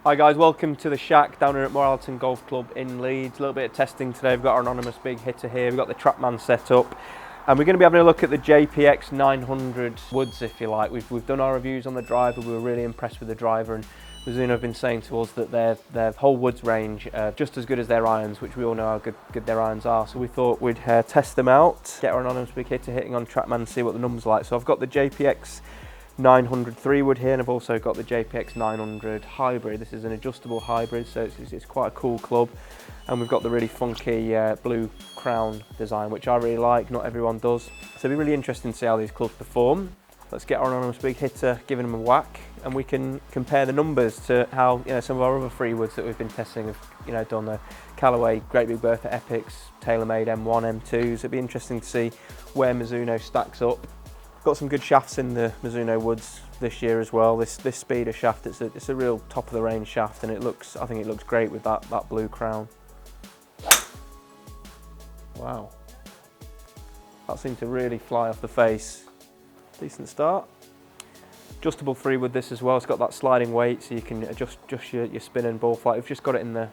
Hi guys, welcome to the shack down here at Moor Allerton Golf Club in Leeds. A little bit of testing today. We've got our anonymous big hitter here. We've got the Trackman set up, and we're going to be having a look at the JPX900 woods, if you like. We've done our reviews on the driver. We were really impressed with the driver, and Mizuno have been saying to us that their whole woods range just as good as their irons, which we all know how good their irons are. So we thought we'd test them out, get our anonymous big hitter hitting on Trackman and see what the numbers are like. So I've got the JPX900 3-wood here, and I've also got the JPX900 hybrid. This is an adjustable hybrid, so it's quite a cool club. And we've got the really funky blue crown design, which I really like. Not everyone does. So it'll be really interesting to see how these clubs perform. Let's get our anonymous big hitter giving them a whack, and we can compare the numbers to how some of our other 3-woods that we've been testing have done. The Callaway Great Big Bertha Epics, TaylorMade M1, M2s. It'll be interesting to see where Mizuno stacks up. Got some good shafts in the Mizuno woods this year as well. This speeder shaft, it's a real top of the range shaft, and I think it looks great with that blue crown. Wow, that seemed to really fly off the face. Decent start. Adjustable 3-wood this as well. It's got that sliding weight, so you can adjust your spin and ball flight. We've just got it in the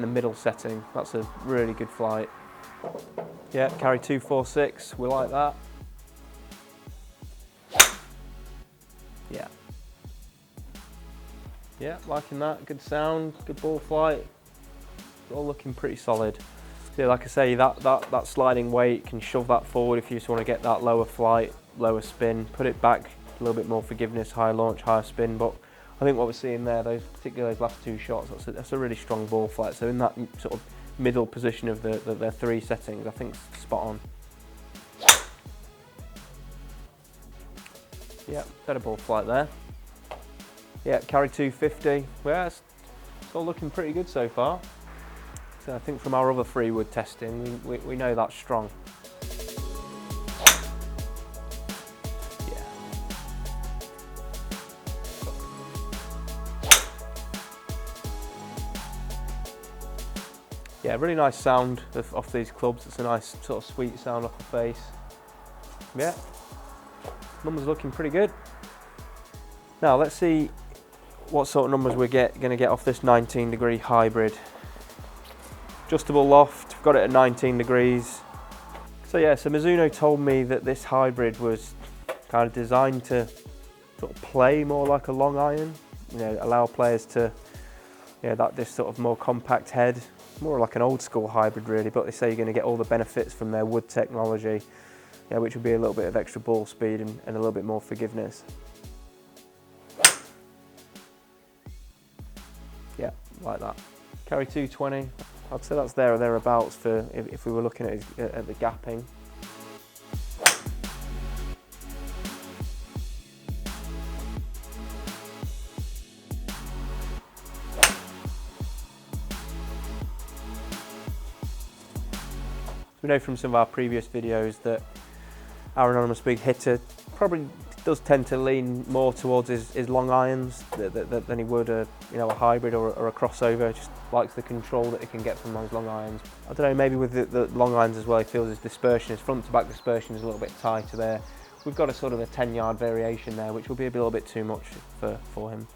middle setting. That's a really good flight. Yeah, carry 246. We like that. Yeah, liking that. Good sound, good ball flight. All looking pretty solid. So yeah, like I say, that sliding weight can shove that forward if you just want to get that lower flight, lower spin. Put it back, a little bit more forgiveness, higher launch, higher spin. But I think what we're seeing there, particularly those last 2 shots, that's a really strong ball flight. So in that sort of middle position of their 3 settings, I think it's spot on. Yeah, better ball flight there. Yeah, carry 250. Well, it's all looking pretty good so far. So I think from our other 3-wood testing, we know that's strong. Yeah. Yeah, really nice sound off these clubs. It's a nice sort of sweet sound off the face. Yeah, numbers looking pretty good. Now let's see what sort of numbers we're going to get off this 19-degree hybrid. Adjustable loft, we've got it at 19 degrees. So yeah, so Mizuno told me that this hybrid was kind of designed to sort of play more like a long iron, allow players to, this sort of more compact head, more like an old school hybrid really, but they say you're going to get all the benefits from their wood technology, which would be a little bit of extra ball speed and a little bit more forgiveness. Yeah, like that. Carry 220. I'd say that's there or thereabouts for if we were looking at the gapping. We know from some of our previous videos that our anonymous big hitter probably does tend to lean more towards his long irons than he would a hybrid or a crossover. Just likes the control that he can get from those long irons. I don't know, maybe with the long irons as well, he feels his dispersion, his front to back dispersion is a little bit tighter there. We've got a sort of a 10-yard variation there, which will be a little bit too much for him.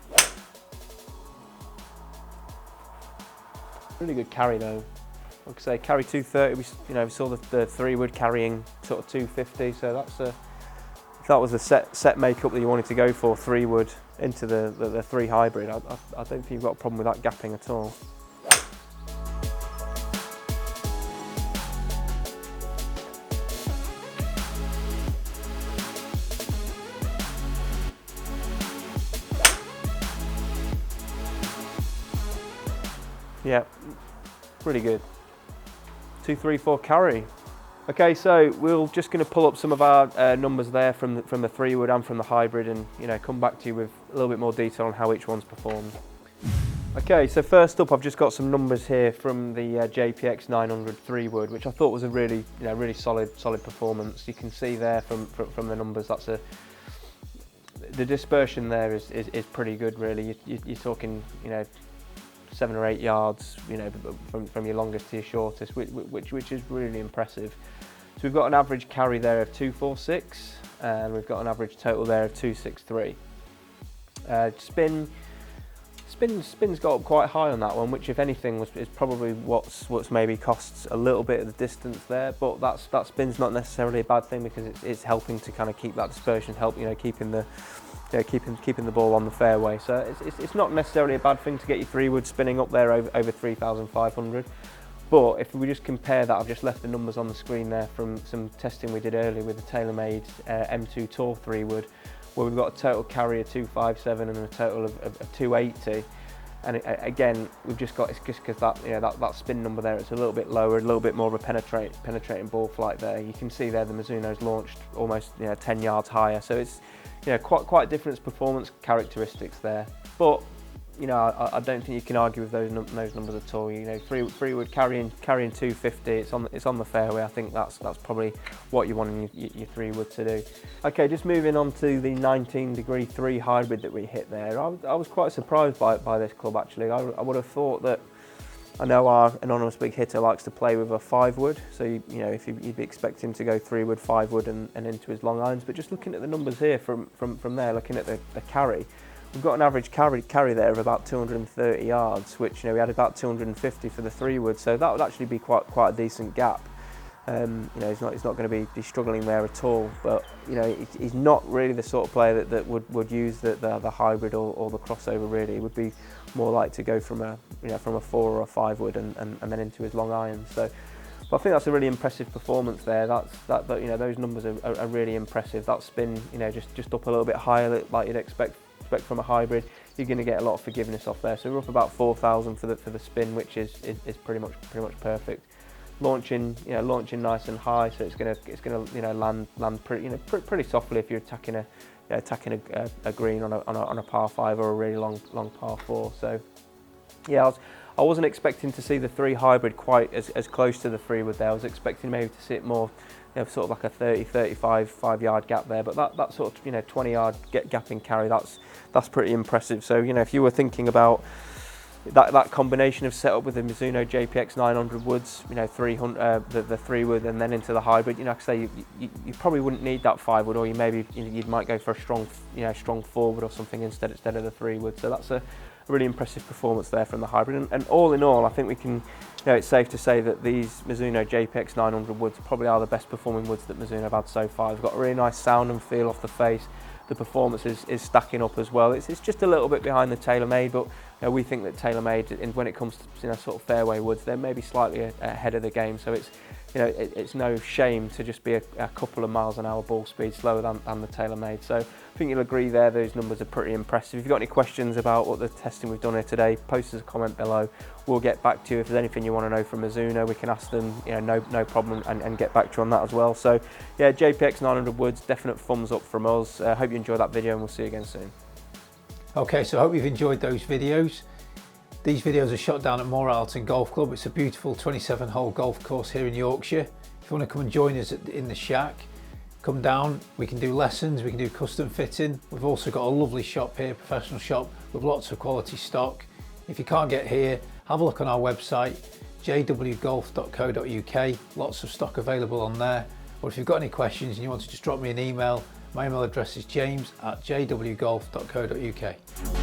Really good carry though. Like I say, carry 230. We saw the 3-wood carrying sort of 250, so that's if that was a set makeup that you wanted to go for, 3-wood into the 3 hybrid, I don't think you've got a problem with that gapping at all. Yeah, really good. 234 carry. Okay, so we're just going to pull up some of our numbers there from the 3-wood and from the hybrid, and come back to you with a little bit more detail on how each one's performed. Okay, so first up, I've just got some numbers here from the JPX900 3-wood, which I thought was a really solid performance. You can see there from the numbers, the dispersion there is pretty good really. You're talking 7 or 8 yards, from your longest to your shortest, which is really impressive. So we've got an average carry there of 246, and we've got an average total there of 263. Spin, Spins got up quite high on that one, which if anything is probably what's maybe costs a little bit of the distance there. But that spin's not necessarily a bad thing, because it's helping to kind of keep that dispersion, keeping the ball on the fairway. So it's not necessarily a bad thing to get your 3-wood spinning up there over 3,500. But if we just compare that, I've just left the numbers on the screen there from some testing we did earlier with the TaylorMade M2 Tour 3-wood, where we've got a total carry of 257 and a total of 280. And again, we've just got, it's just because that spin number there, it's a little bit lower, a little bit more of a penetrating ball flight there. You can see there the Mizuno's launched almost 10 yards higher, so it's quite different performance characteristics there. But I don't think you can argue with those numbers at all. 3-wood carrying 250, it's on the fairway. I think that's probably what you want in your 3-wood to do. Okay, just moving on to the 19° 3 hybrid that we hit there. I was quite surprised by this club actually. I would have thought that, I know our anonymous big hitter likes to play with a 5-wood, so if you'd be expecting to go 3-wood, 5-wood and into his long irons. But just looking at the numbers here from there, looking at the carry, we've got an average carry there of about 230 yards, which we had about 250 for the 3-wood, so that would actually be quite a decent gap. He's not going to be struggling there at all, but he's not really the sort of player that would use the hybrid or the crossover. Really, he would be more like to go from a 4 or a 5-wood and then into his long irons. So, but I think that's a really impressive performance there. Those numbers are really impressive. That spin, just up a little bit higher, like you'd expect from a hybrid. You're going to get a lot of forgiveness off there. So we're up about 4,000 for the spin, which is pretty much perfect. Launching nice and high, so it's gonna land pretty softly if you're attacking a green on a par 5 or a really long par 4. So yeah, I wasn't expecting to see the 3 hybrid quite as close to the 3-wood there. I was expecting maybe to see it more, sort of like a 35 yard gap there, but that sort of 20 yard gap in carry, that's pretty impressive. So if you were thinking about that combination of setup with the Mizuno JPX900 woods, 300 the 3-wood and then into the hybrid, like I say, you probably wouldn't need that 5-wood, or you might go for a strong 4-wood or something instead of the 3-wood. So that's a really impressive performance there from the hybrid. And all in all, I think we can, it's safe to say that these Mizuno JPX900 woods probably are the best performing woods that Mizuno have had so far. They've got a really nice sound and feel off the face. The performance is stacking up as well. It's just a little bit behind the TaylorMade, but we think that TaylorMade, when it comes to sort of fairway woods, they're maybe slightly ahead of the game. So it's no shame to just be a couple of miles an hour ball speed slower than the TaylorMade. So I think you'll agree there, those numbers are pretty impressive. If you've got any questions about what the testing we've done here today, post us a comment below. We'll get back to you. If there's anything you want to know from Mizuno, we can ask them, no problem, and get back to you on that as well. So yeah, JPX900 woods, definite thumbs up from us. Hope you enjoyed that video, and we'll see you again soon. Okay, so I hope you've enjoyed those videos. These videos are shot down at Moor Allerton Golf Club. It's a beautiful 27-hole golf course here in Yorkshire. If you want to come and join us in the shack, come down. We can do lessons, we can do custom fitting. We've also got a lovely shop here, professional shop with lots of quality stock. If you can't get here, have a look on our website, jwgolf.co.uk. Lots of stock available on there. Or if you've got any questions and you want to just drop me an email, my email address is james@jwgolf.co.uk.